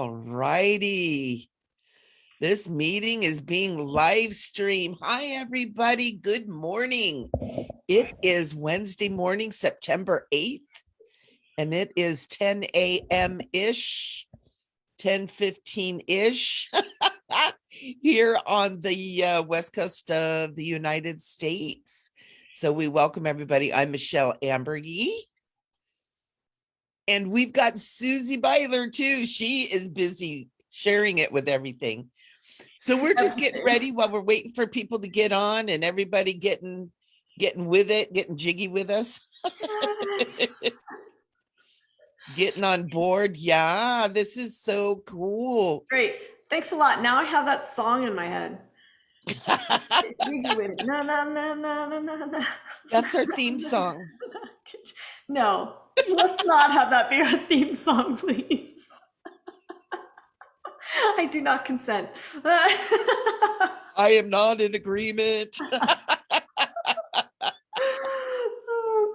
All righty. This meeting is being live streamed. Hi, everybody. Good morning. It is Wednesday morning, September 8th, and it is 10 a.m.-ish, 10:15-ish here on the west coast of the United States. So we welcome everybody. I'm Michele Amburgey. And we've got Susie Beiler too. She is busy sharing it with everything. So we're just getting ready while we're waiting for people to get on and everybody getting with it, getting jiggy with us. Getting on board. Yeah, this is so cool. Great. Thanks a lot. Now I have that song in my head. Na, na, na, na, na, na. That's our theme song. No, let's not have that be our theme song, please. I do not consent. I am not in agreement.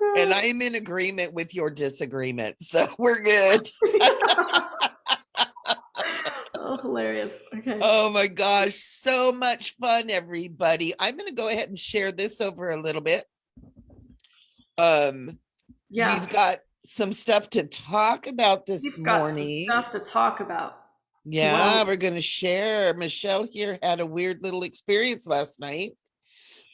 Oh, and I am in agreement with your disagreement. So we're good. Oh, hilarious. Okay. Oh my gosh. So much fun, everybody. I'm going to go ahead and share this over a little bit. Yeah. We've got some stuff to talk about this morning. Some stuff to talk about. Yeah, we're going to share. Michele here had a weird little experience last night.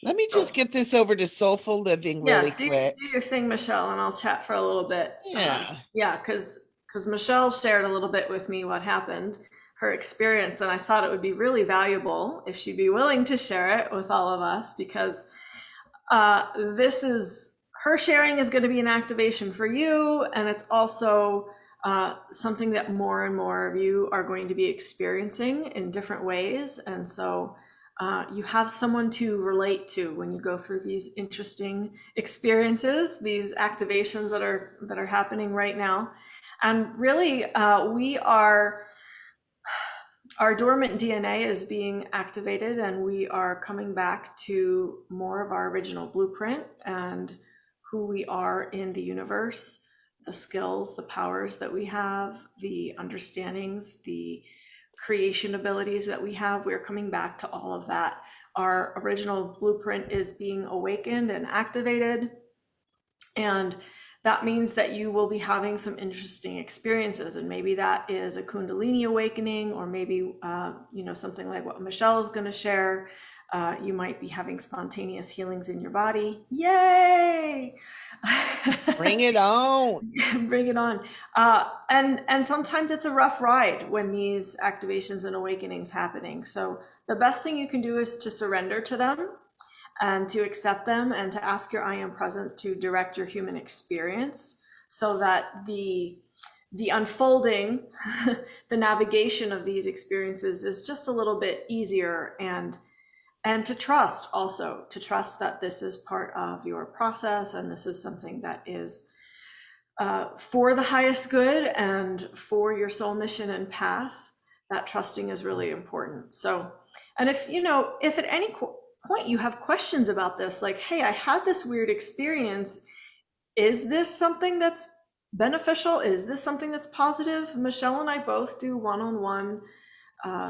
Let me just get this over to Soulful Living really quick. Do your thing, Michele, and I'll chat for a little bit. Yeah. Because Michele shared a little bit with me what happened, her experience, and I thought it would be really valuable if she'd be willing to share it with all of us, because her sharing is going to be an activation for you, and it's also something that more and more of you are going to be experiencing in different ways. And so you have someone to relate to when you go through these interesting experiences, these activations that are happening right now. And really, our dormant DNA is being activated, and we are coming back to more of our original blueprint and who we are in the universe, the skills, the powers that we have, the understandings, the creation abilities that we have. We're coming back to all of that. Our original blueprint is being awakened and activated. And that means that you will be having some interesting experiences. And maybe that is a Kundalini awakening, or maybe, something like what Michele is going to share. You might be having spontaneous healings in your body. Yay! Bring it on. Bring it on. And sometimes it's a rough ride when these activations and awakenings happening. So the best thing you can do is to surrender to them and to accept them, and to ask your I Am Presence to direct your human experience, so that the unfolding, the navigation of these experiences is just a little bit easier, and to trust that this is part of your process, and this is something that is for the highest good and for your soul mission and path. That trusting is really important. So, and if at any point you have questions about this, like, hey, I had this weird experience, is this something that's beneficial? Is this something that's positive? Michele and I both do one-on-one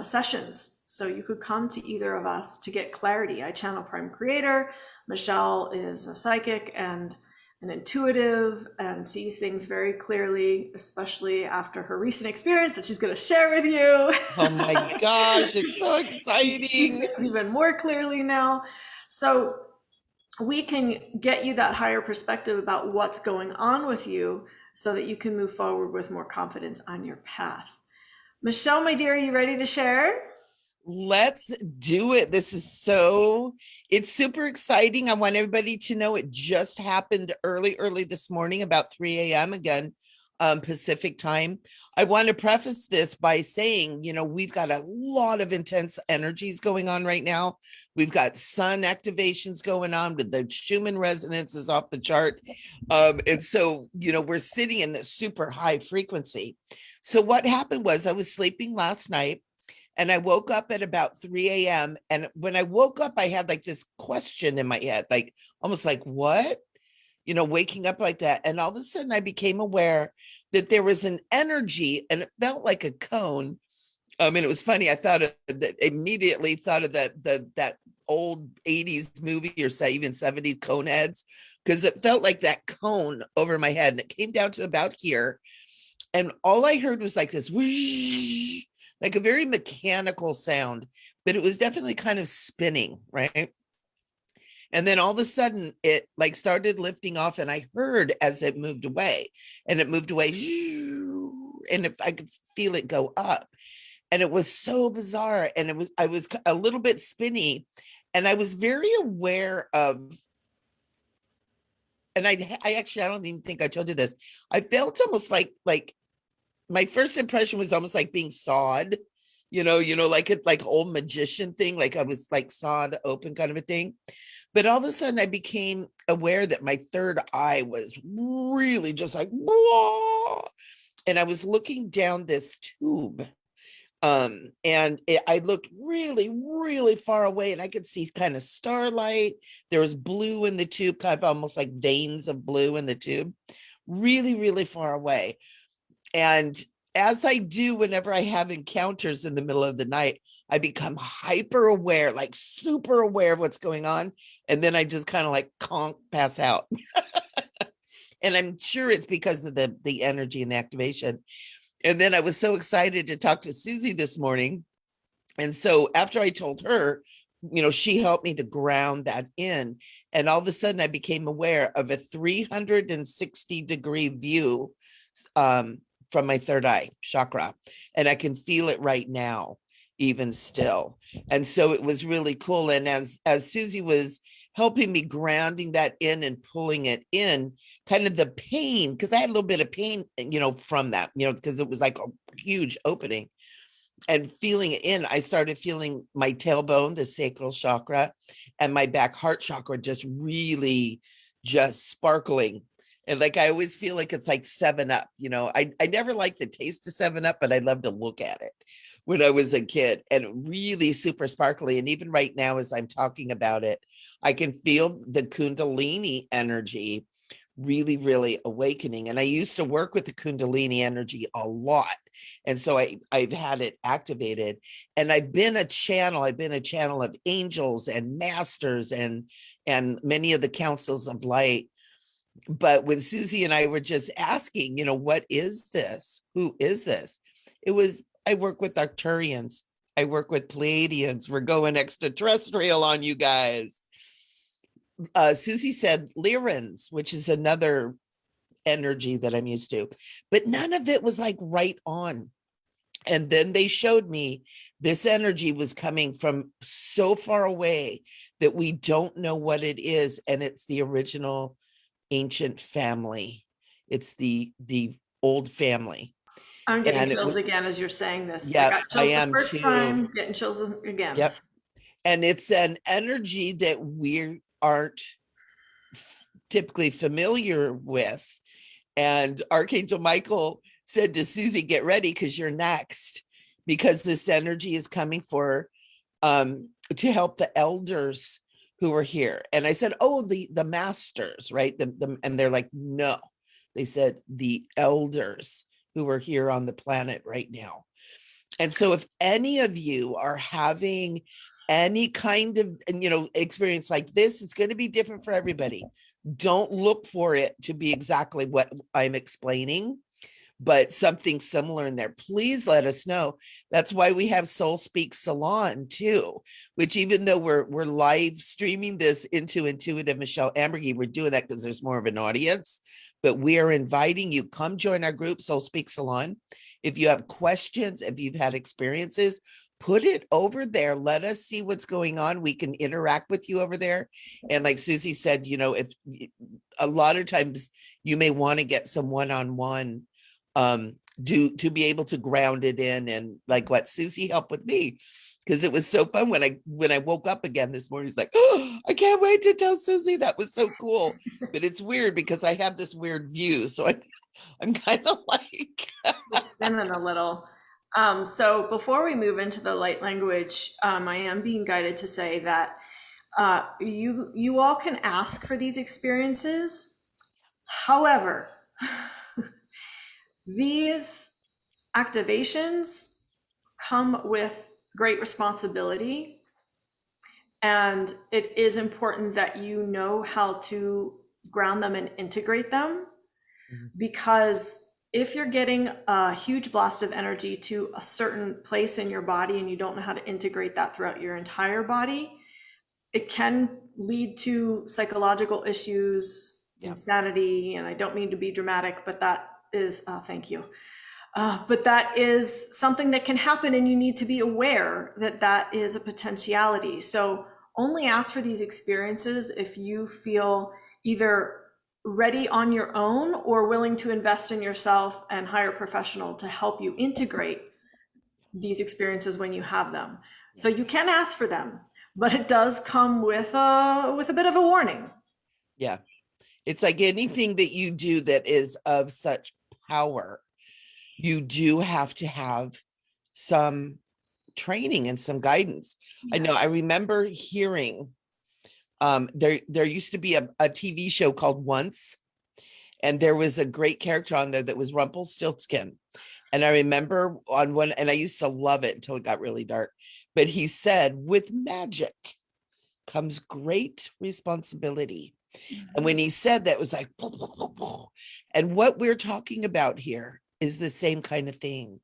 sessions, so you could come to either of us to get clarity. I channel Prime Creator. Michele is a psychic and an intuitive and sees things very clearly, especially after her recent experience that she's going to share with you. Oh my gosh, it's so exciting. Even more clearly now. So we can get you that higher perspective about what's going on with you, so that you can move forward with more confidence on your path. Michele, my dear, are you ready to share? Let's do it. It's super exciting. I want everybody to know it just happened early this morning, about 3 a.m. again, Pacific time. I want to preface this by saying, we've got a lot of intense energies going on right now. We've got sun activations going on, with the Schumann resonance is off the chart. And so, we're sitting in this super high frequency. So what happened was, I was sleeping last night, and I woke up at about 3 a.m. And when I woke up, I had like this question in my head, like almost like, what? Waking up like that. And all of a sudden I became aware that there was an energy and it felt like a cone. And it was funny. I thought of that immediately thought of that old 80s movie or say even 70s cone heads, because it felt like that cone over my head and it came down to about here. And all I heard was like this whoosh, like a very mechanical sound, but it was definitely kind of spinning, right? And then all of a sudden it like started lifting off and I heard as it moved away and it moved away and if I could feel it go up. And it was so bizarre. And I was a little bit spinny and I was very aware of, and I actually, I don't even think I told you this. I felt almost like my first impression was almost like being sawed, like it like old magician thing, like I was like sawed open kind of a thing. But all of a sudden I became aware that my third eye was really just like, whoa, and I was looking down this tube. I looked really, really far away and I could see kind of starlight. There was blue in the tube, kind of almost like veins of blue in the tube, really, really far away. And as I do whenever I have encounters in the middle of the night, I become hyper aware, like super aware of what's going on. And then I just kind of like conk, pass out. And I'm sure it's because of the energy and the activation. And then I was so excited to talk to Susie this morning. And so after I told her, she helped me to ground that in. And all of a sudden I became aware of a 360-degree view from my third eye chakra. And I can feel it right now, even still. And so it was really cool. And as Susie was helping me grounding that in and pulling it in, kind of the pain, because I had a little bit of pain, from that, because it was like a huge opening, and feeling it in, I started feeling my tailbone, the sacral chakra, and my back heart chakra just really just sparkling. And like I always feel like it's like 7-Up. I never liked the taste of 7-Up, but I love to look at it when I was a kid, and really super sparkly. And even right now, as I'm talking about it, I can feel the Kundalini energy really, really awakening. And I used to work with the Kundalini energy a lot. And so I've had it activated, and I've been a channel of angels and masters and many of the councils of light. But when Susie and I were just asking, what is this? Who is this? It was, I work with Arcturians. I work with Pleiadians. We're going extraterrestrial on you guys. Susie said Lyrans, which is another energy that I'm used to, but none of it was like right on. And then they showed me this energy was coming from so far away that we don't know what it is. And it's the original ancient family. It's the old family. I'm getting And it chills was, again as you're saying this. I yep, got I chills the am first too. time, getting chills again. Yep. And it's an energy that we aren't typically familiar with. And Archangel Michael said to Susie, get ready because you're next, because this energy is coming for to help the elders who are here. And I said, oh, the masters, right? And they're like, no. They said the elders who are here on the planet right now. And so if any of you are having any kind of experience like this, it's going to be different for everybody. Don't look for it to be exactly what I'm explaining, but something similar in there. Please let us know. That's why we have Soul Speak Salon too, which even though we're live streaming this into Intuitive Michele Amburgey, we're doing that because there's more of an audience, but we are inviting you, come join our group, Soul Speak Salon. If you have questions, if you've had experiences, put it over there. Let us see what's going on. We can interact with you over there. And like Susie said, if a lot of times you may want to get some one-on-one to be able to ground it in, and like what Susie helped with me, because it was so fun when I woke up again this morning. It's like, oh, I can't wait to tell Susie. That was so cool. But it's weird because I have this weird view, so I'm kind of like Spinning a little. So before we move into the light language, I am being guided to say that you all can ask for these experiences. However, These activations come with great responsibility, and it is important that you know how to ground them and integrate them, Mhm. because if you're getting a huge blast of energy to a certain place in your body and you don't know how to integrate that throughout your entire body, it can lead to psychological issues, Yeah. insanity. And I don't mean to be dramatic, but that is, thank you. But that is something that can happen, and you need to be aware that that is a potentiality. So only ask for these experiences if you feel either ready on your own or willing to invest in yourself and hire a professional to help you integrate these experiences when you have them. So Yeah. you can ask for them, but it does come with a bit of a warning. Yeah. It's like anything that you do that is of such power, you do have to have some training and some guidance. I Yeah. know I remember hearing there used to be a TV show called Once, and there was a great character on there that was Rumpelstiltskin. And I remember on one, and I used to love it until it got really dark. But he said, with magic comes great responsibility. And when he said that, it was like, and what we're talking about here is the same kind of thing.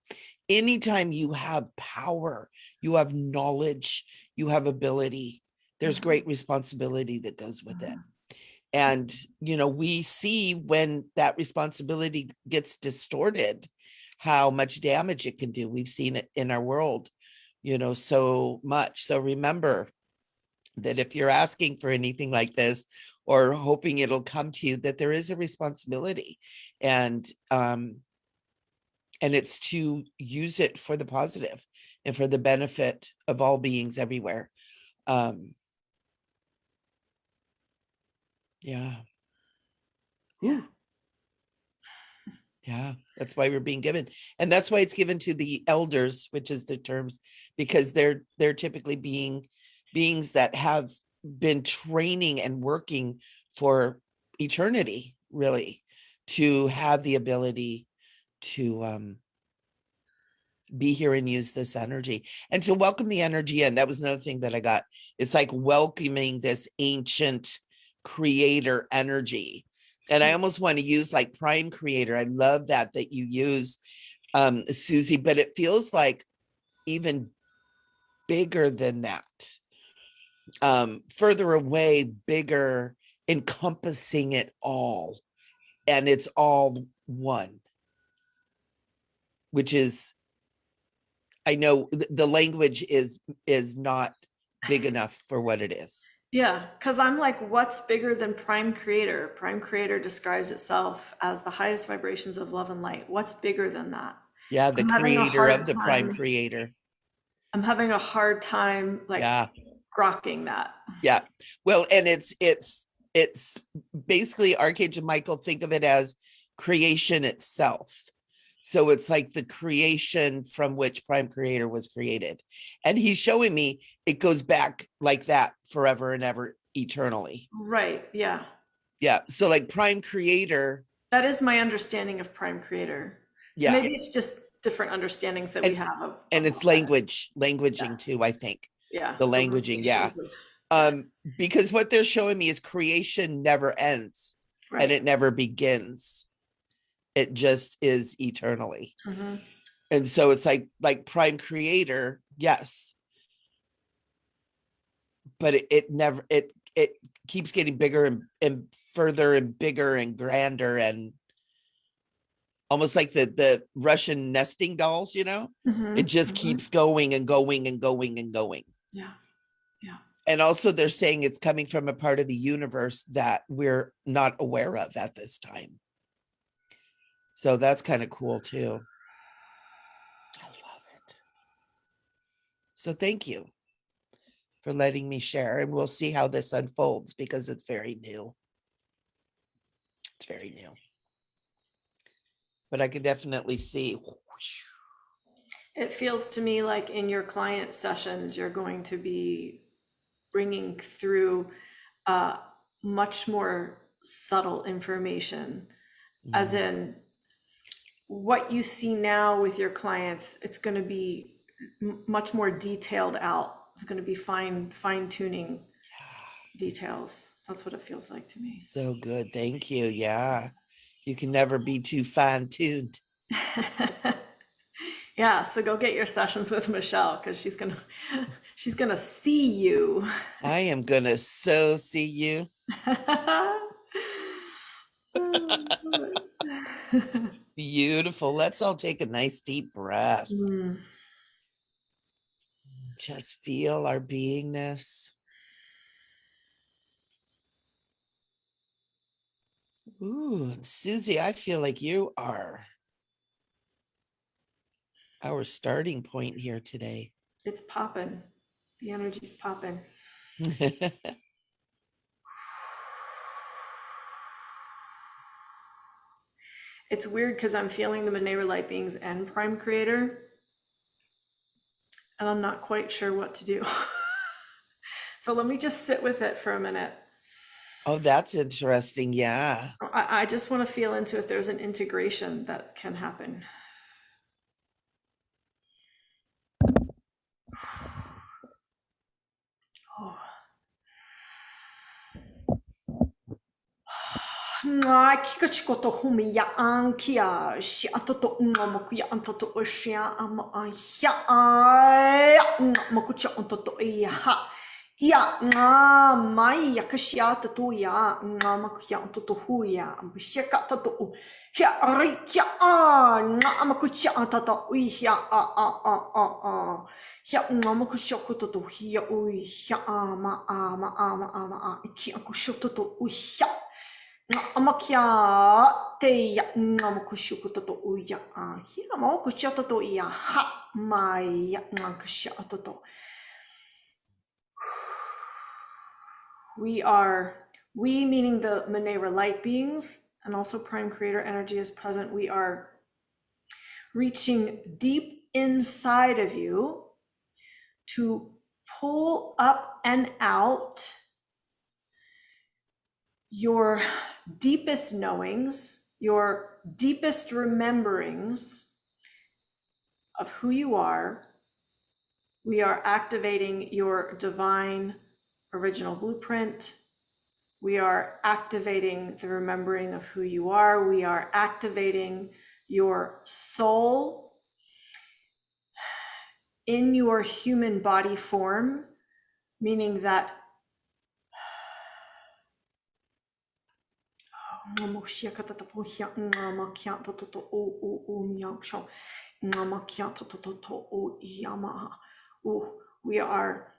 Anytime you have power, you have knowledge, you have ability, there's great responsibility that goes with it. And, we see when that responsibility gets distorted, how much damage it can do. We've seen it in our world, so much. So remember that if you're asking for anything like this or hoping it'll come to you, that there is a responsibility, and it's to use it for the positive and for the benefit of all beings everywhere. Um, yeah. Yeah. Whew. Yeah, that's why we're being given. And that's why it's given to the elders, which is the terms, because they're typically beings that have been training and working for eternity, really, to have the ability to be here and use this energy and to welcome the energy in. That was another thing that I got. It's like welcoming this ancient creator energy. And I almost want to use like prime creator. I love that you use, Susie, but it feels like even bigger than that, further away, bigger, encompassing it all. And it's all one, which is, I know the language is not big enough for what it is. Yeah, because I'm like, what's bigger than Prime Creator? Prime Creator describes itself as the highest vibrations of love and light. What's bigger than that? Yeah, the I'm having a creator of hard the prime time. creator. I'm having a hard time like Yeah, grokking that. yeah. Well, and it's basically Archangel Michael, think of it as creation itself. So it's like the creation from which prime creator was created. And he's showing me it goes back like that forever and ever, eternally. Right. Yeah. Yeah. So like prime creator, That is my understanding of Prime Creator. So yeah. maybe it's just different understandings that we And have and of it's all that. languaging too, I think. Yeah. The The languaging, yeah. limitations of, yeah. Because what they're showing me is creation never ends and Right. it never begins. It just is eternally. Hmm. And so it's like prime creator, yes, but it never it keeps getting bigger and further and bigger and grander, and almost like the Russian nesting dolls, it Hmm. just Hmm. keeps going and going and going and going. Yeah. Yeah. And also they're saying it's coming from a part of the universe that we're not aware of at this time. So that's kind of cool too. I love it. So thank you for letting me share, and we'll see how this unfolds because it's very new. It's very new. But I can definitely see. It feels to me like in your client sessions, you're going to be bringing through uh, much more subtle information, as Mm, in what you see now with your clients, it's going to be much more detailed out. It's going to be fine tuning details. That's what it feels like to me. So good. Thank you. Yeah. You can never be too fine tuned. Yeah, so go get your sessions with Michelle because she's gonna see you. I am going to so see you. Beautiful. Let's all take a nice deep breath. Mm. Just feel our beingness. Ooh, and Susie, I feel like you are our starting point here today. It's popping. The energy's popping. It's weird because I'm feeling the Monero Light Beings and Prime Creator, and I'm not quite sure what to do. So let me just sit with it for a minute. Oh, that's interesting. Yeah. I just want to feel into if there's an integration that can happen. Oh. Nga kika chikoto humi ya ankia shi atoto moku ya antoto oshia ama ya mokucha antoto ha ya nga mai ya kashia tatu ya nga makuya antoto huya ambisheka tatu ya arikia nga makucha antoto ya ya nga makucha kototo hiya ya ama ki akushoto ya amakia te ya ngamakushu toto uya hira mo kusha toto ya ha mai ya ngakusha toto. We meaning the Monero light beings and also prime creator energy is present. We are reaching deep inside of you to pull up and out your deepest knowings, your deepest rememberings of who you are. We are activating your divine original blueprint. We are activating the remembering of who you are. We are activating your soul in your human body form, meaning that we are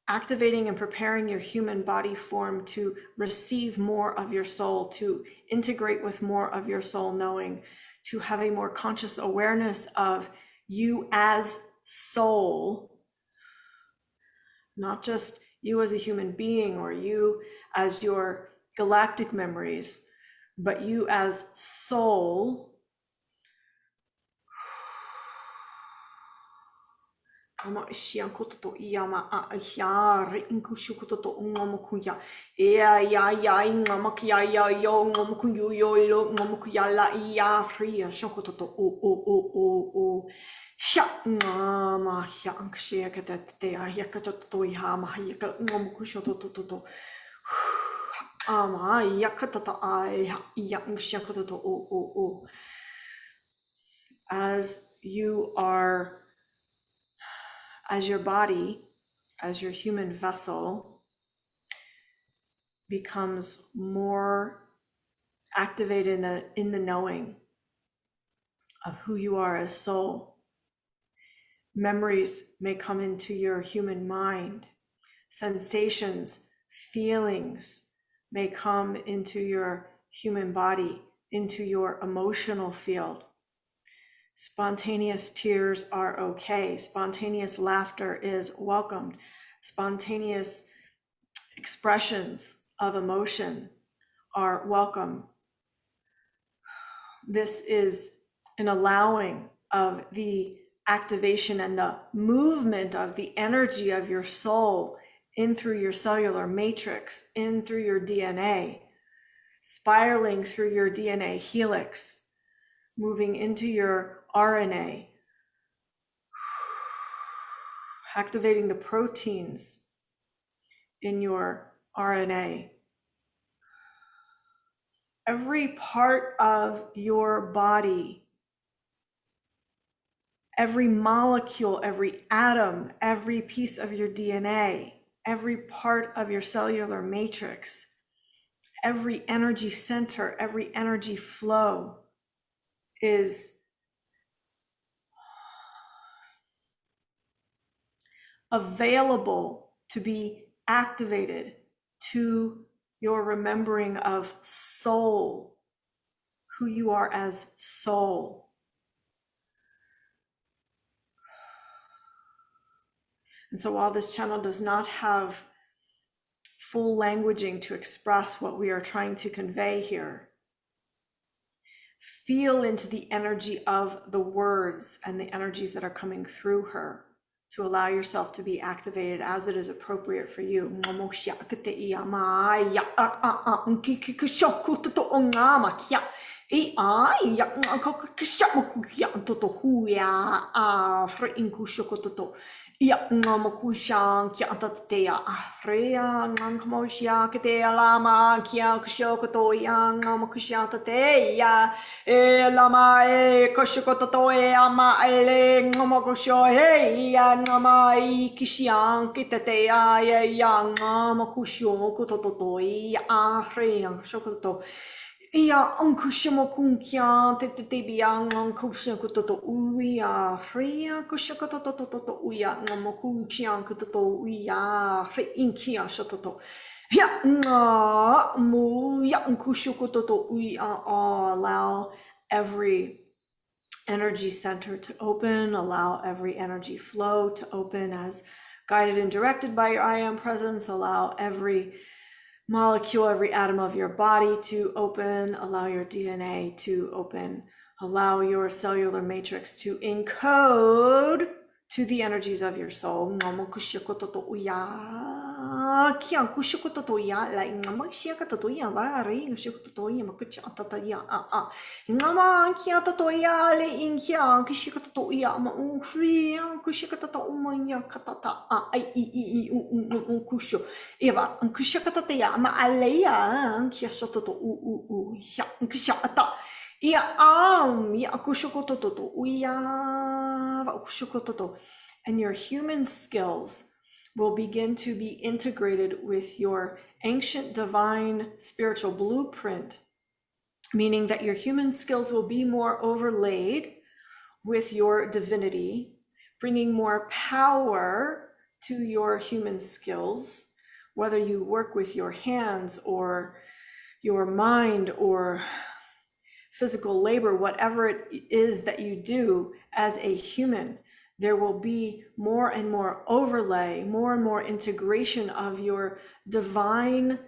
activating and preparing your human body form to receive more of your soul, to integrate with more of your soul knowing, to have a more conscious awareness of you as soul, not just you as a human being or you as your galactic memories, but you as soul. Ama ishian kototo iyama a yari inkushu kototo ngomukuya ya ingamakia ya yo ngomukuyu yo ngomukuya la ya fria shokototo o sha ngama ya ankshia katate ya katoto ya ma ya ngomukusho to ama ya katata ai ya ankshia kototo o as you are, as your body, as your human vessel becomes more activated in the knowing of who you are as soul, memories may come into your human mind, sensations, feelings may come into your human body, into your emotional field. Spontaneous tears are okay. Spontaneous laughter is welcomed. Spontaneous expressions of emotion are welcome. This is an allowing of the activation and the movement of the energy of your soul in through your cellular matrix, in through your DNA, spiraling through your DNA helix, moving into your RNA, activating the proteins in your RNA. Every part of your body, every molecule, every atom, every piece of your DNA, every part of your cellular matrix, every energy center, every energy flow is available to be activated to your remembering of soul, who you are as soul. And so while this channel does not have full languaging to express what we are trying to convey here, feel into the energy of the words and the energies that are coming through her to allow yourself to be activated as it is appropriate for you. Ya ngamakusha kya tatea freya ngamakusha ktea lama kya kushokoto ya ngamakusha tatea lama kushokoto ya ma ele ngamakusho he ya ngama kishian kitatea ya ngamakusho kototo ya freya shokoto Ia ankushimo kunkia te biang ankushimo to uia fria kushako to uia ngamokunkian kuto uia fre inkia shoto ya nga mu ya ankushoko to uia allow every energy center to open, allow every energy flow to open as guided and directed by your I am presence, allow every molecule, every atom of your body to open, allow your DNA to open, allow your cellular matrix to encode to the energies of your soul. Eva kushakata ya ma aleya kiasoto u ya kushata ya ya kushokoto ya kushokoto, and your human skills will begin to be integrated with your ancient divine spiritual blueprint, meaning that your human skills will be more overlaid with your divinity, bringing more power to your human skills, whether you work with your hands or your mind or physical labor, whatever it is that you do as a human, there will be more and more overlay, more and more integration of your divine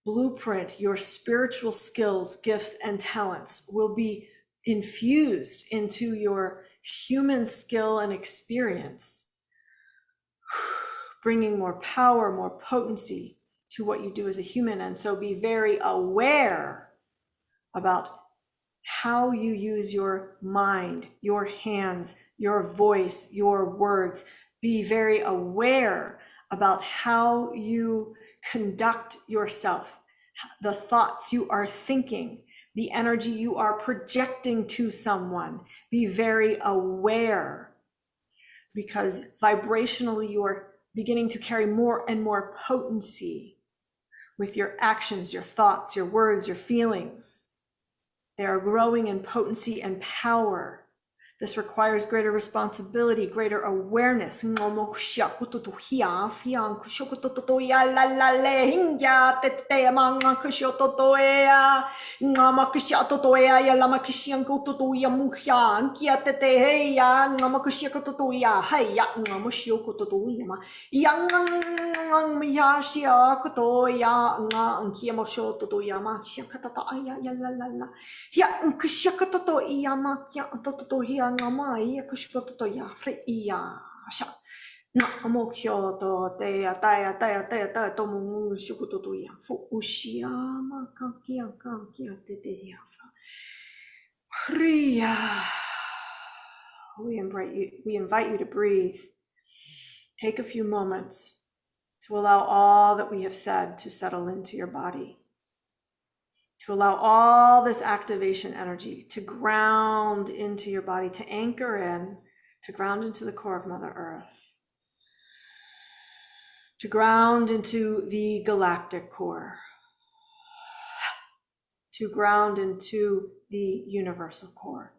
blueprint. Your spiritual skills, gifts, and talents will be infused into your human skill and experience, bringing more power, more potency to what you do as a human. And so be very aware about how you use your mind, your hands, your voice, your words. Be very aware about how you conduct yourself, the thoughts you are thinking, the energy you are projecting to someone. Be very aware, because vibrationally you are beginning to carry more and more potency with your actions, your thoughts, your words, your feelings. They are growing in potency and power. This requires greater responsibility, greater awareness. Ya kushakatoto iyama ya toto hiya ngama ya kushakatoto ya fre iya sha na amokyo to te ya ta to mu shukutoto ya fu ushiyama ka kia te ya fa We invite you to breathe. Take a few moments to allow all that we have said to settle into your body, to allow all this activation energy to ground into your body, to anchor in, to ground into the core of Mother Earth, to ground into the galactic core, to ground into the universal core.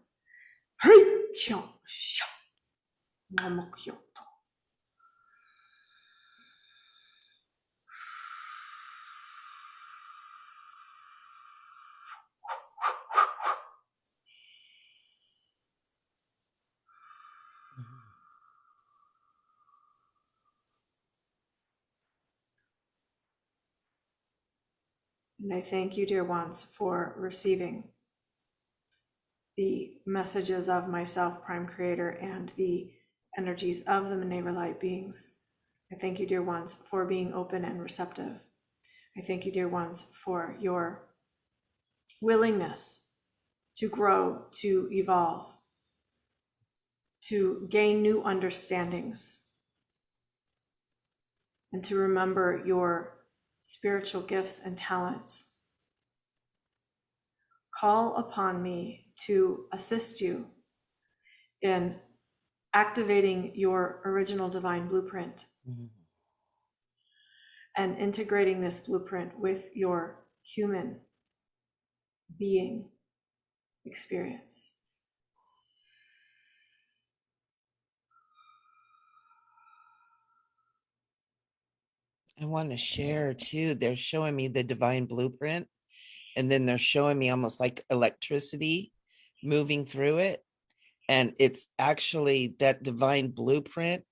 And I thank you, dear ones, for receiving the messages of myself, Prime Creator, and the energies of the Maneva Light beings. I thank you, dear ones, for being open and receptive. I thank you, dear ones, for your willingness to grow, to evolve, to gain new understandings, and to remember your spiritual gifts and talents. Call upon me to assist you in activating your original divine blueprint and integrating this blueprint with your human being experience. I want to share too. They're showing me the divine blueprint, and then they're showing me almost like electricity moving through it. And it's actually that divine blueprint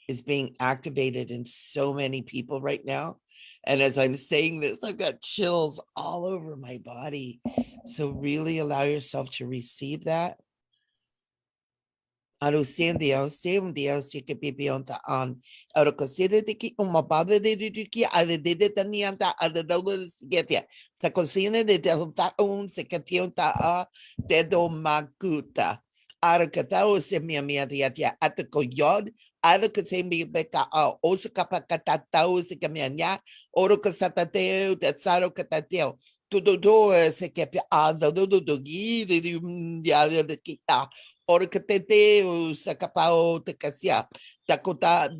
is being activated in so many people right now. And as I'm saying this, I've got chills all over my body. So really allow yourself to receive that. Si que pipi on ta on. Aro ko sede te ki umabada de ki ale de tanianta ale dollars get ya. Ta cocina de ta se que tionta a de do maguta. Ara katao se mia dia at the coyod. Ara que se mi beca a osuka pakatao se que mia oro que satateo de saro katateo. Tudo se que a do gi de dia de ki or katete o sakapao te kasia takota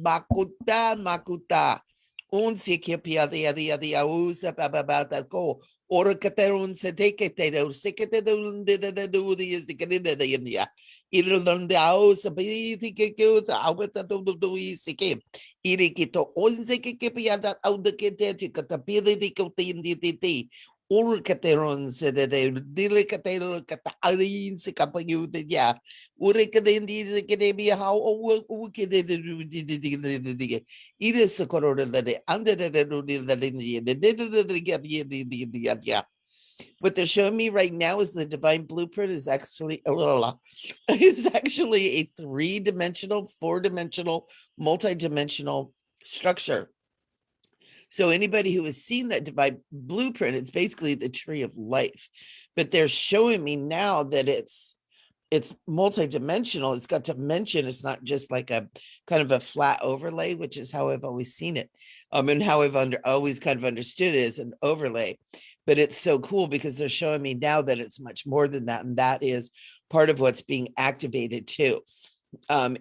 makuta un si ke pia dia usa babata ko or katerun se take te o sekete de do is the kadida de india ilo donde aus bi ke usa awata do is ke iri kito onse ke pia da au de ke te katapia de ko te indi Urcateron said that they delicatelo catalin se capayu de ya. Urcadendi the academia how wicked they did. Either corona that under the what they're showing me right now is the divine blueprint is actually it's actually a 3-dimensional, 4-dimensional, multi-dimensional structure. So anybody who has seen that divine blueprint, it's basically the tree of life. But they're showing me now that it's multidimensional. It's got dimension. It's not just like a kind of a flat overlay, which is how I've always seen it. And how I've always kind of understood it as an overlay. But it's so cool because they're showing me now that it's much more than that. And that is part of what's being activated too.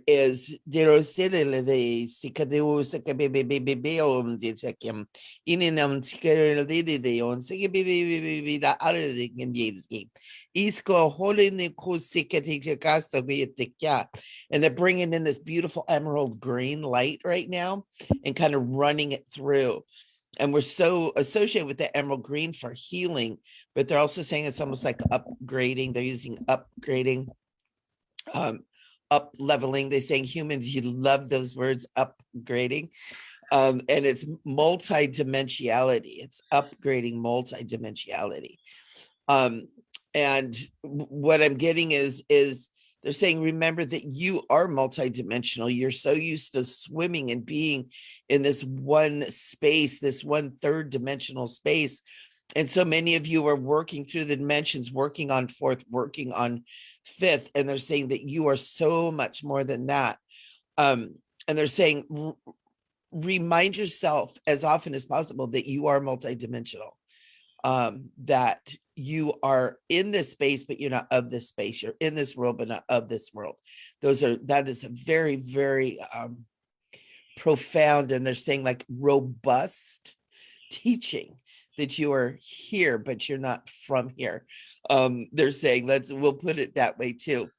Is de sikadeu sakabe on the sekim ininam sikere on sikabe da other in the game. Isko holding the kosikati casta be and they're bringing in this beautiful emerald green light right now and kind of running it through. And we're so associated with the emerald green for healing, but they're also saying it's almost like upgrading. They're using upgrading. Up leveling. They're saying humans, you love those words, upgrading. And it's multi-dimensionality. It's upgrading multi-dimensionality. And what I'm getting is they're saying, remember that you are multidimensional. You're so used to swimming and being in this one space, this one third dimensional space, And so many of you are working through the dimensions, working on fourth, working on fifth, and they're saying that you are so much more than that. And they're saying, remind yourself as often as possible that you are multidimensional, that you are in this space, but you're not of this space. You're in this world, but not of this world. That is a very, very profound, and they're saying like robust teaching, that you are here, but you're not from here. They're saying, we'll put it that way too,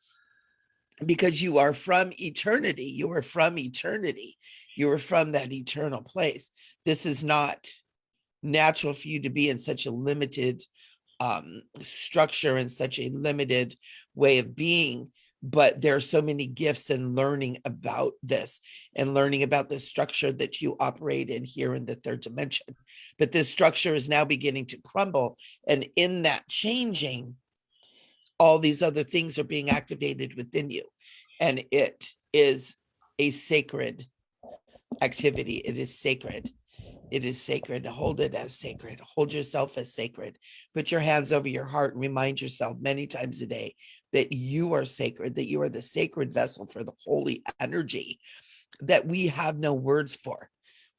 because you are from eternity. You are from eternity. You are from that eternal place. This is not natural for you to be in such a limited structure and such a limited way of being. But there are so many gifts in learning about this and learning about the structure that you operate in here in the third dimension. But this structure is now beginning to crumble. And in that changing, all these other things are being activated within you. And it is a sacred activity. It is sacred. It is sacred. Hold it as sacred. Hold yourself as sacred. Put your hands over your heart and remind yourself many times a day that you are sacred, that you are the sacred vessel for the holy energy that we have no words for.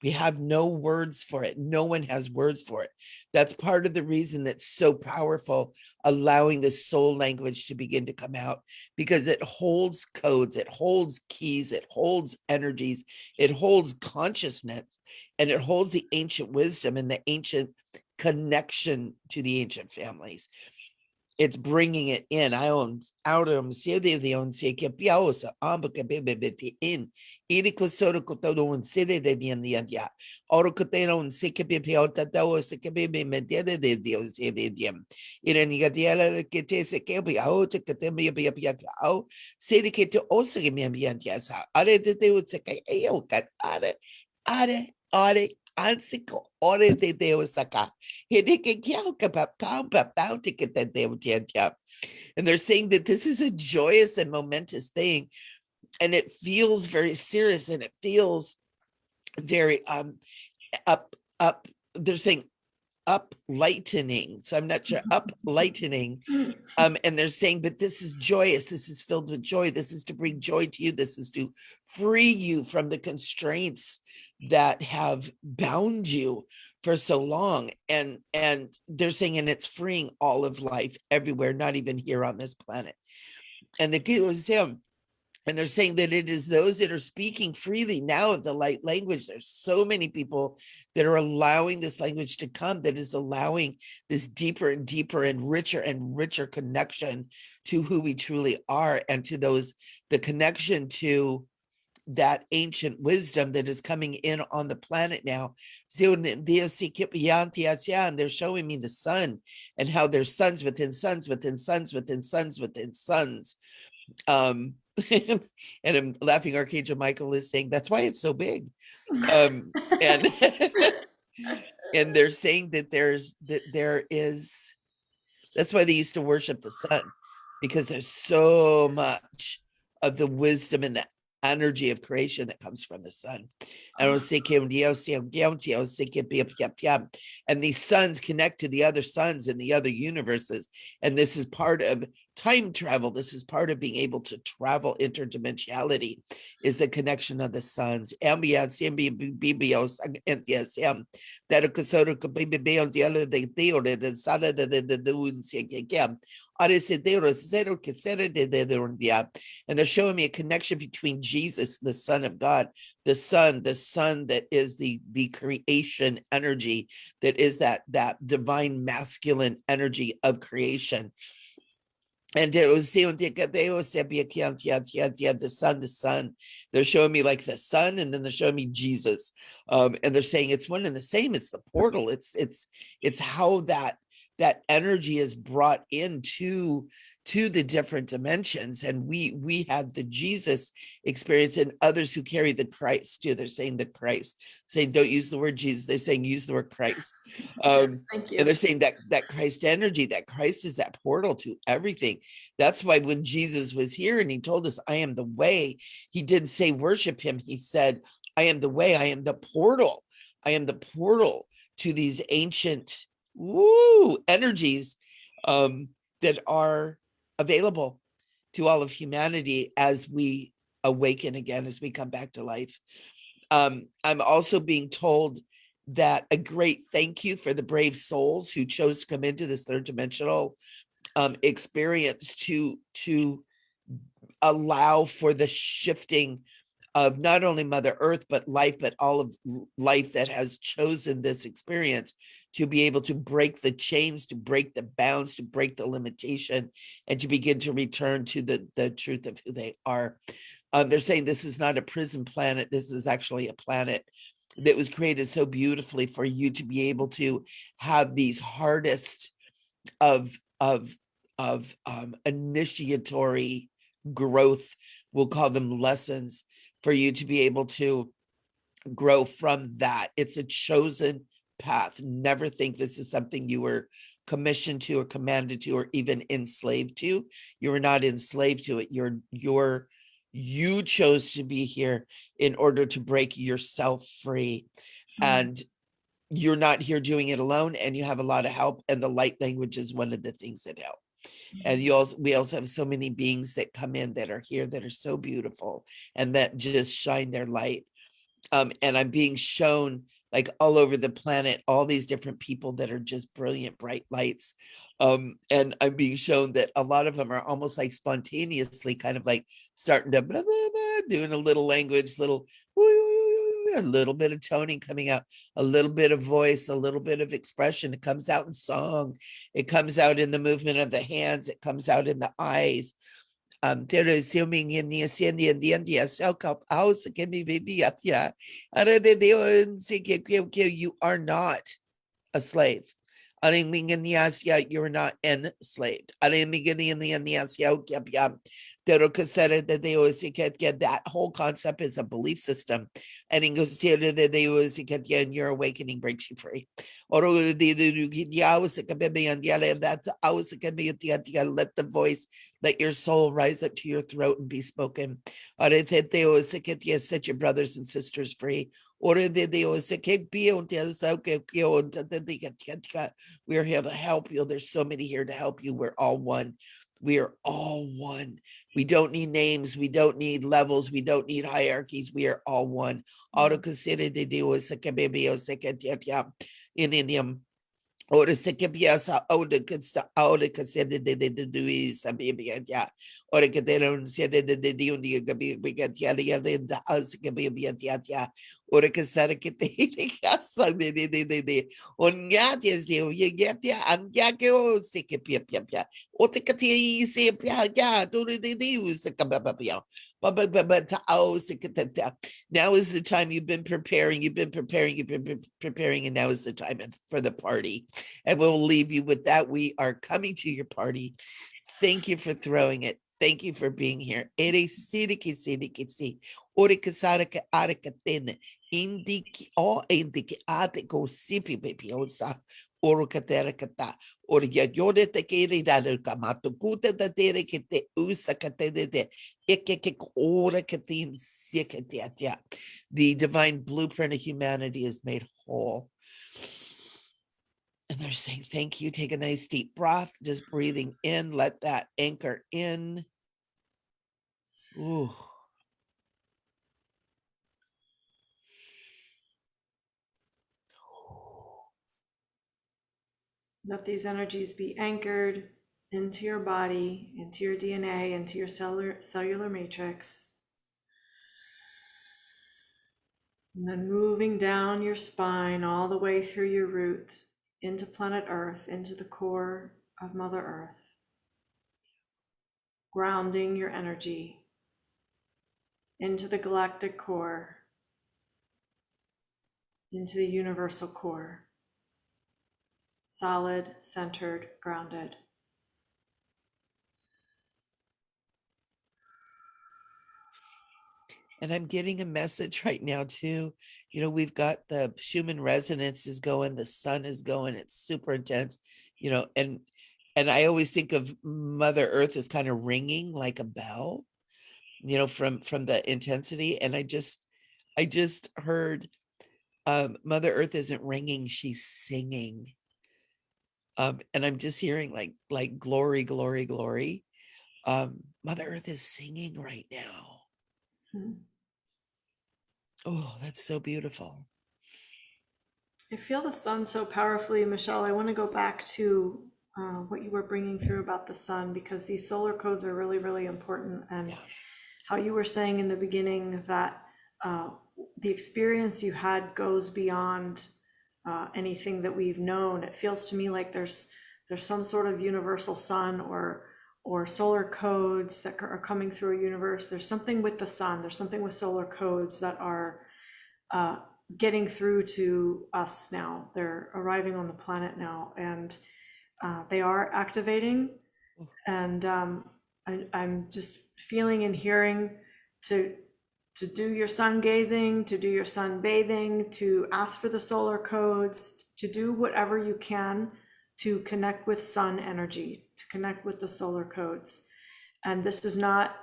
We have no words for it. No one has words for it. That's part of the reason that's so powerful, allowing the soul language to begin to come out, because it holds codes, it holds keys, it holds energies, it holds consciousness, and it holds the ancient wisdom and the ancient connection to the ancient families. It's bringing it in. I own out of the own say que piaosa ambaka bebe in iriko soro koto sede de dia oro kotero se que piota tao se que bebe medede de dios de diam irani gadiala que te se que piao te que te me pia piao sede que te osa que me biantia sa are de would say ayo kat are Ansiko ore de Deus saka. And they're saying that this is a joyous and momentous thing, and it feels very serious, and it feels very up. They're saying up lightening. So I'm not sure, up lightening. And they're saying, but this is joyous. This is filled with joy. This is to bring joy to you. This is to free you from the constraints that have bound you for so long. And they're saying, and it's freeing all of life everywhere, not even here on this planet. And the kid was him. And they're saying that it is those that are speaking freely now of the light language. There's so many people that are allowing this language to come, that is allowing this deeper and deeper and richer connection to who we truly are, and to the connection to that ancient wisdom that is coming in on the planet now. And they're showing me the sun, and how there's suns within suns within suns within suns within suns. And I'm laughing. Archangel Michael is saying that's why it's so big. And and they're saying that there is, that's why they used to worship the sun, because there's so much of the wisdom and the energy of creation that comes from the sun. And these suns connect to the other suns and the other universes. And this is part of time travel. This is part of being able to travel interdimensionality, is the connection of the suns. And they're showing me a connection between Jesus, the Son of God, the sun that is the creation energy, that is that divine masculine energy of creation. And it was the sun. They're showing me like the sun, and then they're showing me Jesus. And they're saying it's one and the same. It's the portal. It's how that energy is brought into the different dimensions. And we have the Jesus experience, and others who carry the Christ too. They're saying the Christ, saying don't use the word Jesus. They're saying use the word Christ. Thank you. And they're saying that Christ energy, that Christ is that portal to everything. That's why when Jesus was here and he told us, I am the way, he didn't say worship him. He said, I am the way. I am the portal. I am the portal to these ancient energies um, that are available to all of humanity as we awaken again, as we come back to life. I'm also being told that a great thank you for the brave souls who chose to come into this third dimensional experience to allow for the shifting of not only Mother Earth, but all of life that has chosen this experience to be able to break the chains, to break the bounds, to break the limitation, and to begin to return to the truth of who they are. They're saying this is not a prison planet. This is actually a planet that was created so beautifully for you to be able to have these hardest of of initiatory growth, we'll call them lessons, for you to be able to grow from that. It's a chosen path. Never think this is something you were commissioned to or commanded to or even enslaved to. You were not enslaved to it. You chose to be here in order to break yourself free. And you're not here doing it alone, and you have a lot of help, and the light language is one of the things that help. And we also have so many beings that come in that are here that are so beautiful and that just shine their light. And I'm being shown like all over the planet, all these different people that are just brilliant, bright lights. And I'm being shown that a lot of them are almost like spontaneously kind of like starting to blah, blah, blah, doing a little language, a little bit of toning coming out, a little bit of voice, a little bit of expression. It comes out in song. It comes out in the movement of the hands. It comes out in the eyes. There is assuming in the ascendi and the India self house can be baby at ya. You are not a slave. You're not enslaved. That whole concept is a belief system. And your awakening breaks you free. Let the voice, let your soul rise up to your throat and be spoken. Set your brothers and sisters free. We are here to help you. There's so many here to help you. We're all one. We are all one. We don't need names. We don't need levels. We don't need hierarchies. We are all one. In Indian. Ora se que piasa ora que sta ora que se de dui sabia ya ora que te non se de un dia que bi que ya de as que bi ya ora que sa que te casa de on ya te se o ya te an ya que o se que pia o te que te se pia ya do de us que pia but now is the time. You've been preparing, and now is the time for the party. And we'll leave you with that. We are coming to your party. Thank you for throwing it. Thank you for being here. Indiki o indiki ate go sifi baby osa oro katera kata or ya yode te kere da kamato kuta da tere kete usa katede de ekeke ora katin sikatia. The divine blueprint of humanity is made whole. And they're saying, thank you. Take a nice deep breath, just breathing in, let that anchor in. Ooh. Let these energies be anchored into your body, into your DNA, into your cellular matrix. And then moving down your spine all the way through your root into planet Earth, into the core of Mother Earth. Grounding your energy into the galactic core, into the universal core. Solid, centered, grounded. And I'm getting a message right now too. We've got the Schumann resonance is going, the sun is going, it's super intense, and I always think of Mother Earth as kind of ringing like a bell, from the intensity. And I just heard Mother Earth isn't ringing, she's singing. And I'm just hearing like glory, glory, glory. Mother Earth is singing right now. Mhm. Oh, that's so beautiful. I feel the sun so powerfully, Michelle. I want to go back to what you were bringing through about the sun, because these solar codes are really, really important. And Yeah. how you were saying in the beginning that uh, the experience you had goes beyond anything that we've known. It feels to me like there's some sort of universal sun or solar codes that are coming through a universe. There's something with the sun. There's something with solar codes that are uh, getting through to us now. They're arriving on the planet now, and they are activating. And I'm just feeling and hearing to do your sun gazing, to do your sun bathing, to ask for the solar codes, to do whatever you can to connect with sun energy, to connect with the solar codes. And this is not,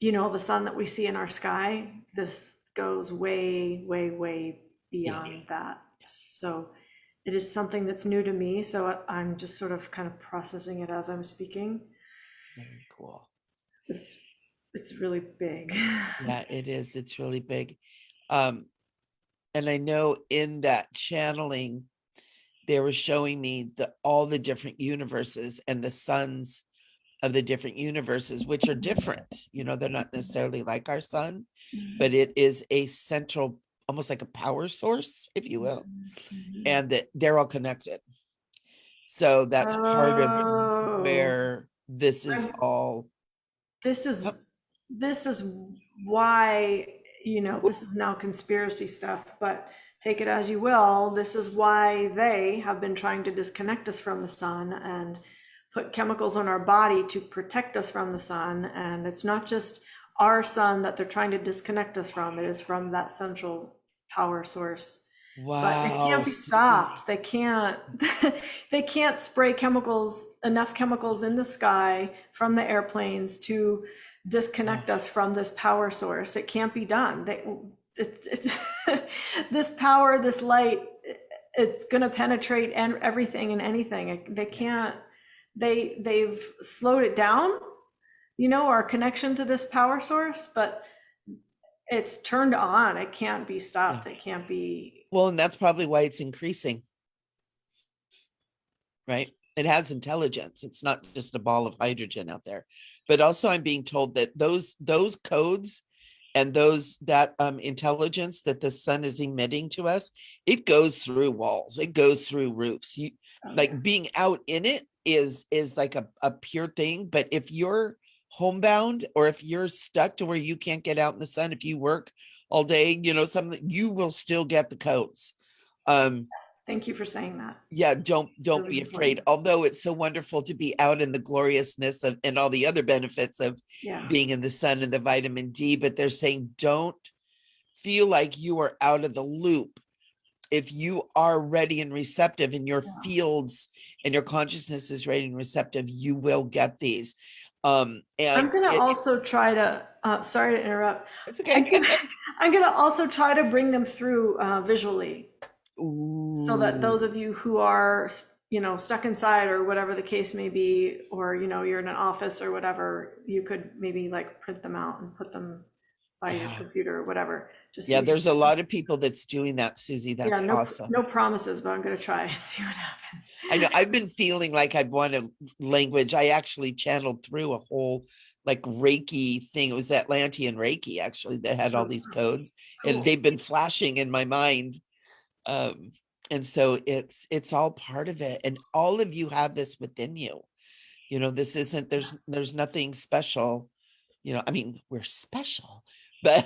the sun that we see in our sky. This goes way, way, way Yeah. beyond that. So it is something that's new to me. So I'm just sort of kind of processing it as I'm speaking. Very cool. It's it's really big. Yeah, it is. It's really big. Um, and I know in that channeling, they were showing me all the different universes and the suns of the different universes, which are different. They're not necessarily like our sun, but it is a central, almost like a power source, if you will, and that they're all connected. So that's part of Oh, where this is I'm, all. this Oh, is this is why, this is now conspiracy stuff, but take it as you will. This is why they have been trying to disconnect us from the sun and put chemicals on our body to protect us from the sun. And it's not just our sun that they're trying to disconnect us from, it is from that central power source. But it wow, can't be Susie. stopped. They can't they can't spray enough chemicals in the sky from the airplanes to Oh, disconnect us from this power source. It can't be done. It's this power, this light, it's going to penetrate and everything and anything. They yeah, can't. They've slowed it down, our connection to this power source, but it's turned on. It can't be yeah. stopped. It can't be. Well, and that's probably why it's increasing, right? It has intelligence. It's not just a ball of hydrogen out there. But also I'm being told that those codes and that intelligence that the sun is emitting to us, it goes through walls, it goes through roofs. Oh yeah. Like being out in it is like a pure thing. But if you're homebound, or if you're stuck to where you can't get out in the sun, if you work all day, something, you will still get the codes. um Thank you for saying that. yeah, It's don't really be afraid, important. although it's so wonderful to be out in the gloriousness of and all the other benefits of Yeah. being in the sun and the vitamin D. But they're saying don't feel like you are out of the loop. If you are ready and receptive in your Yeah. fields and your consciousness is ready and receptive, you will get these. And I'm gonna also try to. Sorry to interrupt. it's I'm okay. gonna, I'm gonna also try to bring them through visually, so that those Ooh, of you who are, stuck inside or whatever the case may be, or you're in an office or whatever, you could maybe like print them out and put them by your yeah. computer or whatever, just so Yeah, you there's a can. lot of people that's doing that, Susie. Yeah, That's no, awesome. no promises, but I'm gonna try and see what happens. I know I've been feeling like I want a language. I actually channeled through a whole like Reiki thing. It was Atlantean Reiki actually that had all Oh, these codes, and cool. they've been flashing in my mind. And so it's all part of it. And all of you have this within you. This isn't, there's nothing special. I mean, we're special, but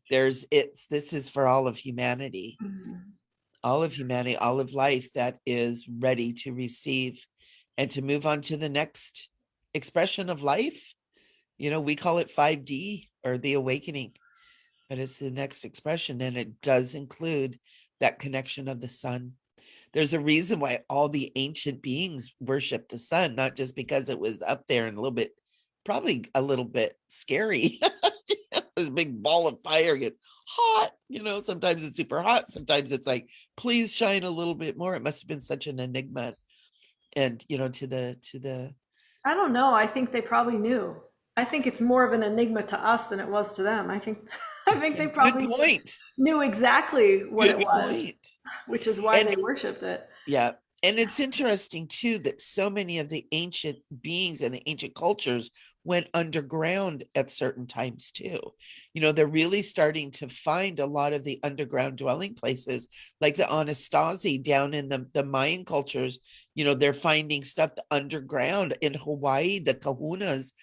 this is for all of humanity, Mhm. all of life that is ready to receive and to move on to the next expression of life. We call it 5D or the awakening, but it's the next expression. And it does include that connection of the sun. There's a reason why all the ancient beings worship the sun, not just because it was up there and a little bit, probably a little bit scary. This big ball of fire gets hot. Sometimes it's super hot. Sometimes it's like, please shine a little bit more. It must have been such an enigma and to the I don't know. I think they probably knew. I think it's more of an enigma to us than it was to them. I think I think they good probably point. knew exactly what it Good was, point. which is why And they worshipped it. yeah. And it's interesting too that so many of the ancient beings and the ancient cultures went underground at certain times too. They're really starting to find a lot of the underground dwelling places, like the Anasazi down in the Mayan cultures. They're finding stuff underground in Hawaii. The kahunas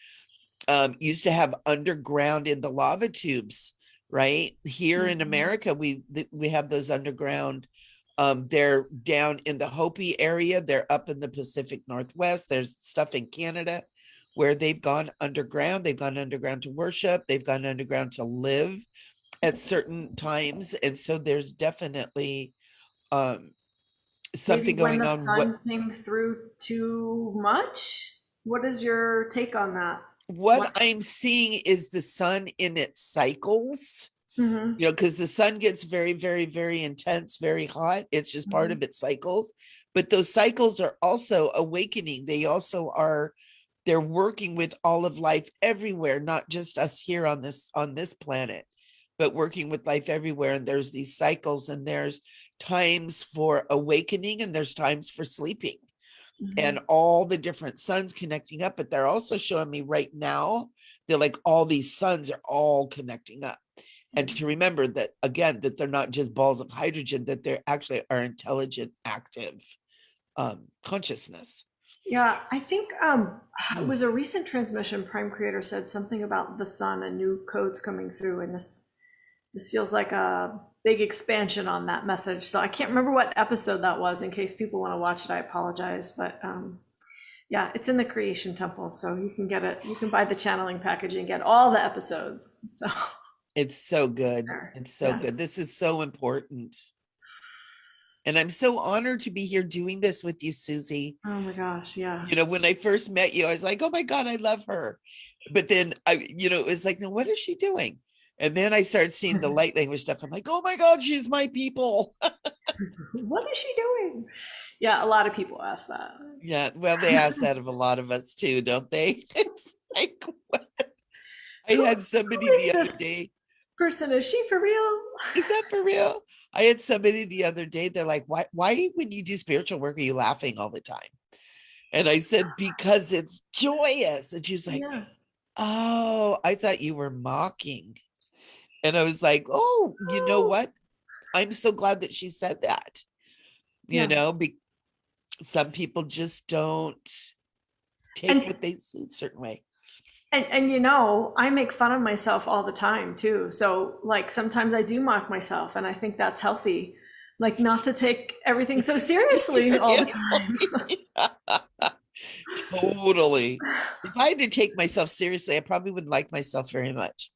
used to have underground in the lava tubes, right? Here in Mhm. America, we have those underground. They're down in the Hopi area. They're up in the Pacific Northwest. There's stuff in Canada where they've gone underground. They've gone underground to worship. They've gone underground to live at certain times. And so there's definitely um, Maybe something when going the on. What sun came through too much? What is your take on that? what What? I'm seeing is the sun in its cycles. Hmm. Because the sun gets very, very, very intense, very hot. It's just part Hmm. of its cycles. But those cycles are also awakening. They're working with all of life everywhere, not just us here on this planet, but working with life everywhere. And there's these cycles, and there's times for awakening, and there's times for sleeping, Hmm. and all the different suns connecting up. But they're also showing me right now, they're like all these suns are all connecting up. And to remember that again, that they're not just balls of hydrogen, that they actually are intelligent, active consciousness. Yeah, I think it Mm. was a recent transmission. Prime Creator said something about the sun and new codes coming through, and this feels like a big expansion on that message. So I can't remember what episode that was. In case people want to watch it, I apologize, but yeah, it's in the Creation Temple, so you can get it. You can buy the channeling package and get all the episodes. So It's so good. there, It's so yeah. good. This is so important. And I'm so honored to be here doing this with you, Susie. Oh my gosh, yeah. When I first met you, I was like, oh my God, I love her. But then it was like, now what is she doing? And then I started seeing the light language stuff. I'm like, oh my God, she's my people. What is she doing? Yeah, a lot of people ask that. Yeah, well, they ask that of a lot of us too, don't they? It's like, what? I Who had who somebody is the other this day. person? Is she for real? Is that for real? I had somebody the other day. They're like, why, when you do spiritual work, are you laughing all the time? And I said, because it's joyous. And she was like, Yeah. oh, I thought you were mocking. And I was like, oh, you know Oh, what? I'm so glad that she said that, yeah. because some people just don't take And what they see a certain way. I make fun of myself all the time too. So like sometimes I do mock myself and I think that's healthy. Like not to take everything so seriously all the time. Seriously. Totally. If I had to take myself seriously, I probably wouldn't like myself very much.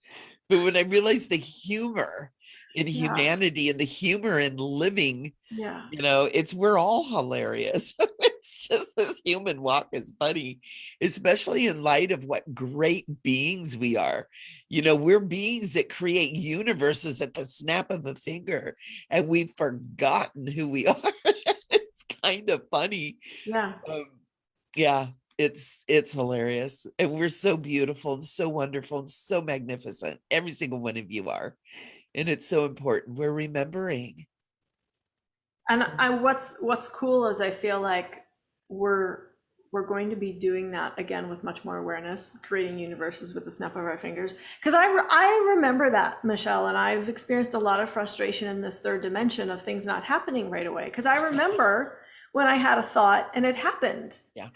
But when I realized the humor in Yeah. humanity and the humor in living, Yeah. we're all hilarious. It's just this human walk is funny, especially in light of what great beings we are. We're beings that create universes at the snap of a finger, and we've forgotten who we are. It's kind of funny. Yeah. Um, yeah, it's hilarious. And we're so beautiful and so wonderful and so magnificent. Every single one of you are. And it's so important. We're remembering. And I what's cool is I feel like we're we're going to be doing that again with much more awareness, creating universes with the snap of our fingers. Because I remember that, Michelle, and I've experienced a lot of frustration in this third dimension of things not happening right away. Because I remember when I had a thought and it happened. Yeah.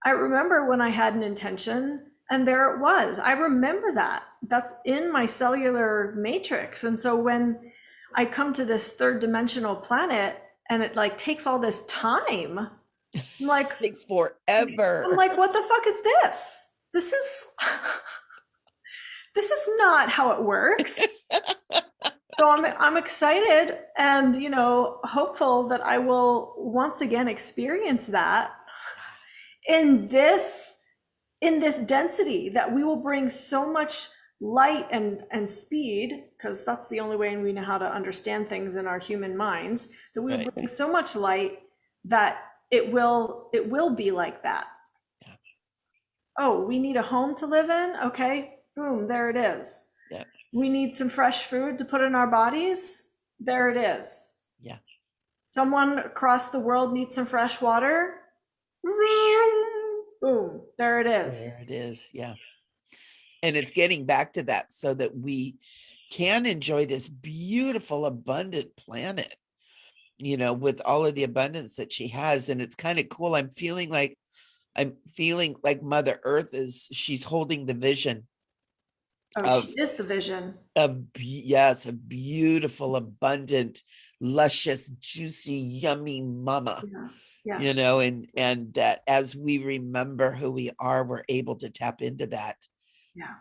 I remember when I had an intention and there it was. I remember that. That's in my cellular matrix. And so when I come to this third dimensional planet and it like takes all this time, I'm like, Takes forever. what the fuck is this? This is this is not how it works. So I'm excited and hopeful that I will once again experience that in this density, that we will bring so much light and speed, because that's the only way we know how to understand things in our human minds, that we will Right. bring so much light that it will be like that. Yeah. Oh, we need a home to live in? Okay, boom, there it is. Yeah. We need some fresh food to put in our bodies? There it is. Yeah. Someone across the world needs some fresh water? Boom, there it is. There it is. Yeah. And it's getting back to that so that we can enjoy this beautiful, abundant planet, with all of the abundance that she has. And it's kind of cool. I'm feeling like Mother Earth she's holding the vision Oh, she of is the vision. yes, a beautiful, abundant, luscious, juicy, yummy mama, Yeah, yeah, and that as we remember who we are, we're able to tap into that, yeah.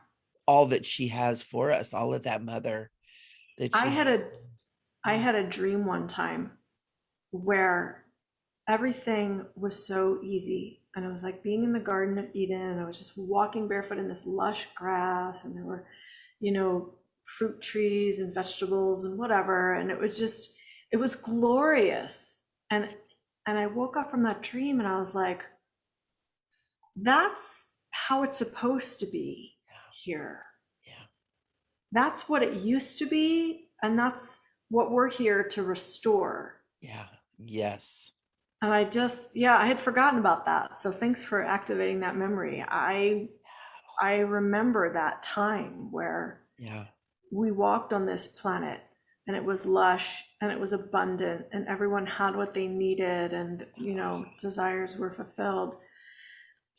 all that she has for us, all of that mother that I she's. had a I had a dream one time where everything was so easy. And it was like being in the Garden of Eden, and I was just walking barefoot in this lush grass, and there were, you know, fruit trees and vegetables and whatever. And it was glorious. And I woke up from that dream and I was like, that's how it's supposed to be here. Yeah. That's what it used to be, and that's what we're here to restore. Yeah. Yes. And I had forgotten about that. So thanks for activating that memory. I remember that time where Yeah. we walked on this planet and it was lush and it was abundant and everyone had what they needed, and desires were fulfilled.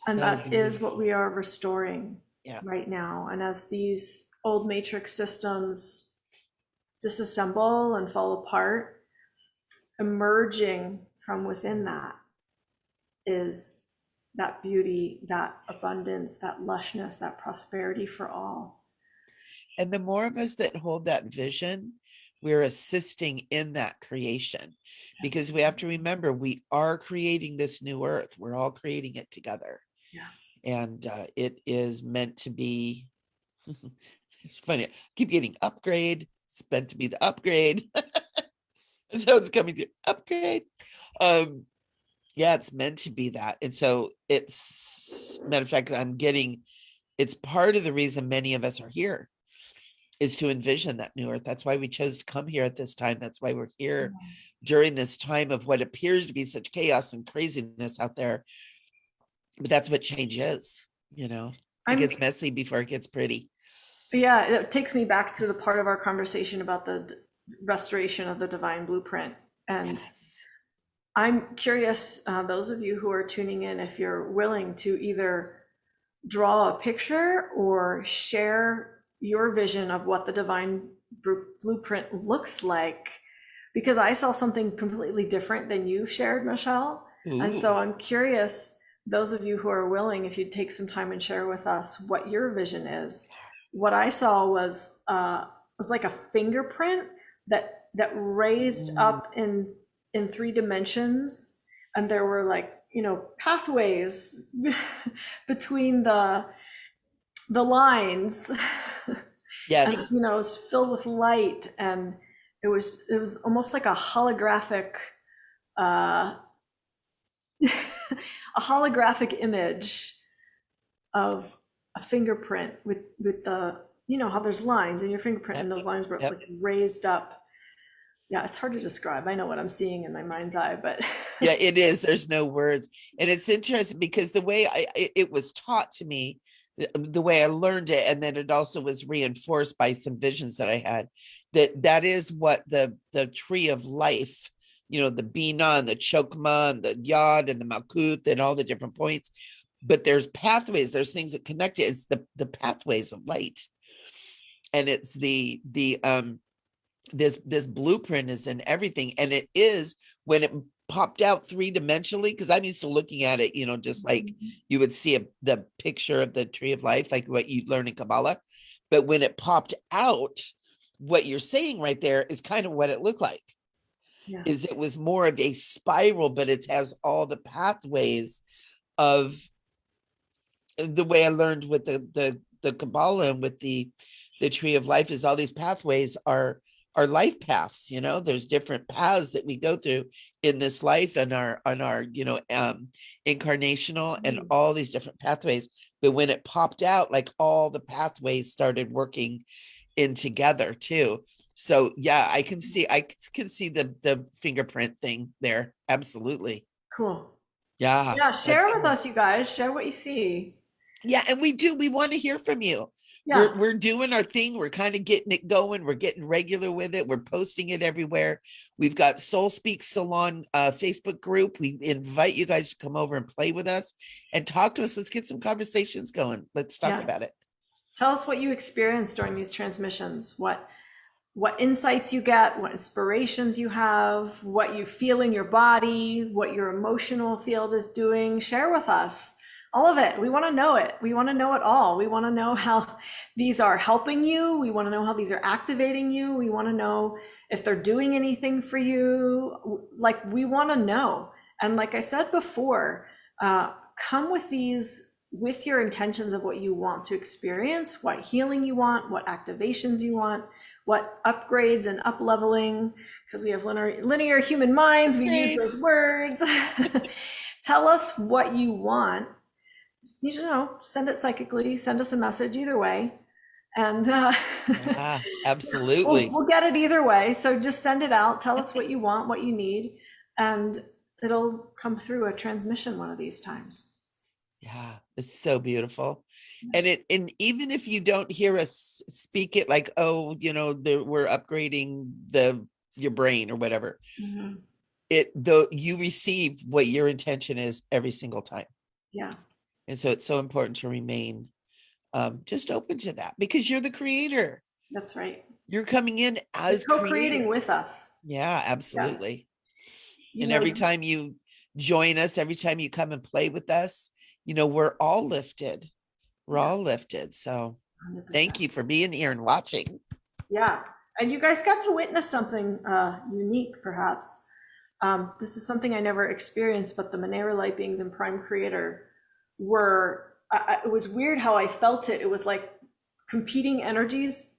And So that is beautiful. what we are restoring Yeah. right now. And as these old matrix systems disassemble and fall apart, emerging from within that is that beauty, that abundance, that lushness, that prosperity for all. And the more of us that hold that vision, we're assisting in that creation, because we have to remember we are creating this new earth. We're all creating it together. Yeah. And it is meant to be. It's funny. I keep getting upgrade. It's meant to be the upgrade. So it's coming to upgrade. Um, yeah, it's meant to be that. And so matter of fact, it's part of the reason many of us are here is to envision that new earth. That's why we chose to come here at this time. That's why we're here during this time of what appears to be such chaos and craziness out there. But that's what change is, it I'm gets messy before it gets pretty. Yeah, it takes me back to the part of our conversation about the restoration of the divine blueprint. And Yes. I'm curious, those of you who are tuning in, if you're willing to either draw a picture or share your vision of what the divine blueprint looks like, because I saw something completely different than you shared, Michelle. And so Ooh. I'm curious, those of you who are willing, if you'd take some time and share with us what your vision is. What I saw was like a fingerprint that raised up in 3 dimensions, and there were like pathways between the lines. And Yes. it was filled with light, and it was almost like a holographic uh a holographic image of a fingerprint with the how there's lines in your fingerprint, Yep. and those lines were Yep. like raised up. Yeah, it's hard to describe. I know what I'm seeing in my mind's eye, but Yeah, it is. There's no words. And it's interesting because the way it was taught to me, the way I learned it, and then it also was reinforced by some visions that I had, that is what the tree of life, the Bina and the Chokma and the Yod and the Malkut and all the different points. But there's pathways, there's things that connect it. It's the pathways of light. And it's this blueprint is in everything, and it is when it popped out 3-dimensionally, because I'm used to looking at it just like you would see the picture of the tree of life, like what you learn in Kabbalah. But when it popped out, what you're saying right there is kind of what it looked like. yeah, Is it was more of a spiral, but it has all the pathways of the way I learned with the Kabbalah and with the tree of life, is all these pathways are our life paths. There's different paths that we go through in this life, and our incarnational, and all these different pathways. But when it popped out, like all the pathways started working in together too. So yeah, I can see the fingerprint thing there. Absolutely. Cool. Yeah, Yeah, that's share with us, you guys. Share what you see. yeah, and we want to hear from you. we're Yeah. we're doing our thing. We're kind of getting it going. We're getting regular with it. We're posting it everywhere. We've got Soul Speak Salon Facebook group. We invite you guys to come over and play with us and talk to us. Let's get some conversations going. Let's talk Yeah. about it. Tell us what you experienced during these transmissions. What insights you get, what inspirations you have, what you feel in your body, what your emotional field is doing. Share with us all of it. We want to know it. We want to know it all. We want to know how these are helping you. We want to know how these are activating you. We want to know if they're doing anything for you. Like, we want to know. And like I said before, come with these with your intentions of what you want to experience, what healing you want, what activations you want, what upgrades and up leveling, because we have linear human minds. We use those words. Tell us what you want. Just need to know. Send it psychically. Send us a message either way, and Yeah, absolutely. we'll get it either way. So just send it out. Tell us what you want, what you need, and it'll come through a transmission one of these times. Yeah, it's so beautiful. And even if you don't hear us speak it, like, oh, we're upgrading your brain or whatever, Mm-hmm. it though you receive what your intention is every single time. Yeah. And so it's so important to remain just open to that, because you're the creator. That's right. You're coming in You're as co-creating creator. with us. Yeah, Yeah. absolutely. You And know, every time you join us, every time you come and play with us, we're all lifted. We're yeah, all lifted. So 100%. thank you for being here and watching. Yeah. And you guys got to witness something unique, perhaps. This is something I never experienced, but the Monera light beings and Prime Creator it was weird how I felt it. It was like competing energies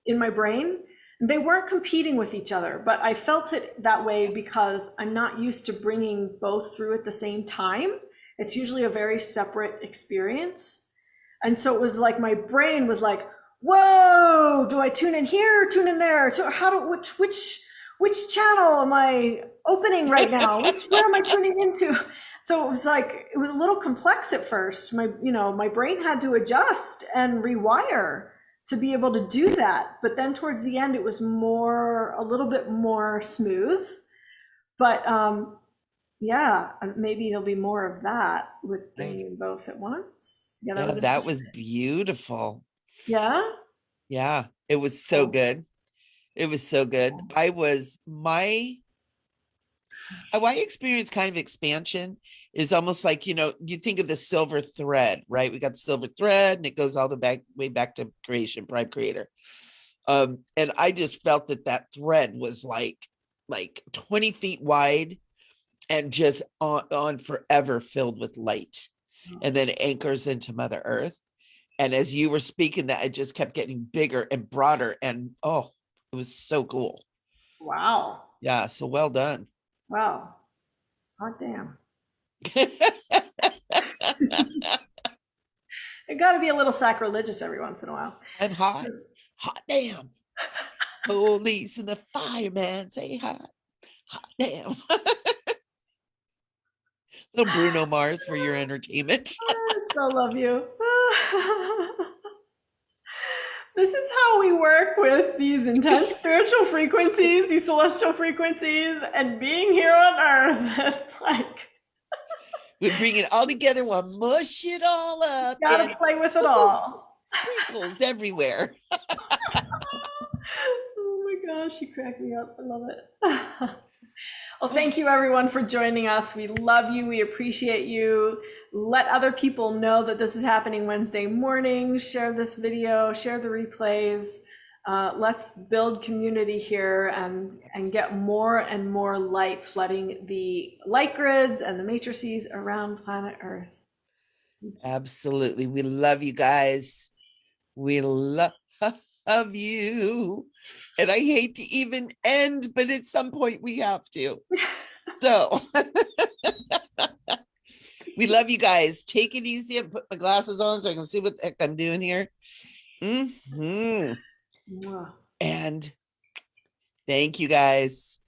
in my brain. They weren't competing with each other, but I felt it that way because I'm not used to bringing both through at the same time. It's usually a very separate experience. And so it was like my brain was like, whoa, do I tune in here or tune in there? Which channel am I opening right now? Where am I tuning into? So it was like, it was a little complex at first. My brain had to adjust and rewire to be able to do that. But then towards the end, it was a little bit more smooth. But yeah, maybe there'll be more of that with bringing in both at once. Yeah, that Yeah, was that was interesting. beautiful. Yeah. Yeah, it was so Cool. good. It was so good. My experience kind of expansion is almost like, you think of the silver thread, right? We got the silver thread and it goes all the way back to creation, prime creator. And I just felt that thread was like 20 feet wide and just on forever filled with light. And then it anchors into Mother Earth. And as you were speaking that, it just kept getting bigger and broader. And oh, it was so cool. Wow. Yeah, so well done. Wow. Hot damn. It got to be a little sacrilegious every once in a while. I'm hot. Hot damn. Police and the fireman say hot. Hot damn. Little Bruno Mars for your entertainment. I still love you. This is how we work with these intense spiritual frequencies, these celestial frequencies, and being here on Earth. It's like, We bring it all together, we'll mush it all up, you gotta and play with it woo, all. sprinkles everywhere. Oh my gosh, you crack me up. I love it. Well, thank you everyone for joining us. We love you. We appreciate you. Let other people know that this is happening Wednesday morning. Share this video, share the replays. Let's build community here and get more and more light flooding the light grids and the matrices around planet Earth. Absolutely. We love you guys. We love of you. And I hate to even end, but at some point we have to. So we love you guys. Take it easy and put my glasses on so I can see what the heck I'm doing here. And thank you guys.